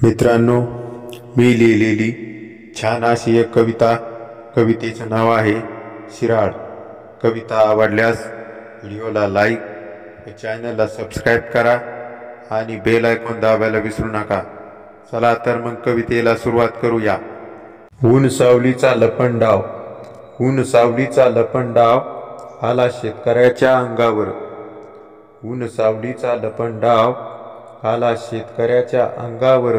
मित्रांनो, मी लिहिलेली छान अशी एक कवितेचं नाव आहे शिराळ। कविता आवडल्यास व्हिडिओला लाईक व चॅनलला सबस्क्राईब करा आणि बेल आयकॉन दाबायला विसरू नका। चला तर मग कवितेला सुरुवात करूया। ऊन सावलीचा लपंडाव, ऊन सावलीचा लपंडाव आला शेतकऱ्याच्या अंगावर। ऊन सावलीचा लपंडाव आला शेतकऱ्याच्या अंगावर।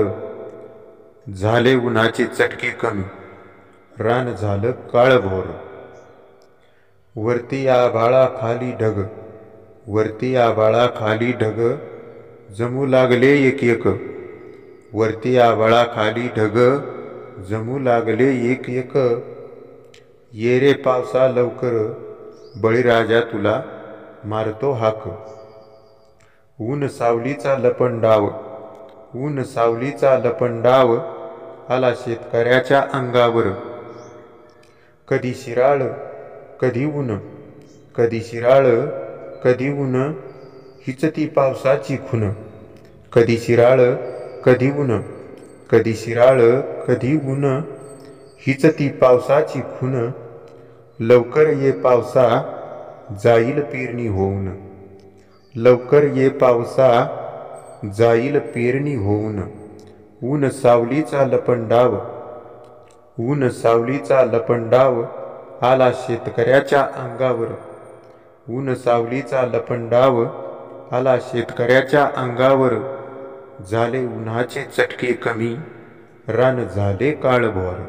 झाले उन्हाचे चटके कमी, रान झालं काळभोर। वरती आभाळाखाली ढग, वरती आभाळाखाली ढग जमू लागले एक एक। वरती आभाळाखाली ढग जमू लागले एक एक। ये रे पावसा लवकर, बळीराजा तुला मारतो हाक। ऊन सावलीचा लपंडाव, ऊन सावलीचा लपंडाव आला शेतकऱ्याच्या अंगावर। कधी शिराळ कधी ऊन, कधी शिराळ कधी ऊन हीच ती पावसाची खून। कधी शिराळ कधी ऊन, कधी शिराळ कधी ऊन हीच ती पावसाची खून। लवकर ये पावसा, जाईल पेरणी होऊन। लवकर ये पावसा, जाईल पेरणी होऊन। ऊन सावलीचा लपंडाव, ऊन सावलीचा लपंडाव आला शेतकऱ्याच्या अंगावर। ऊन सावलीचा लपंडाव आला शेतकऱ्याच्या अंगावर। झाले उन्हाचे चटके कमी, रान झाले काळभोर।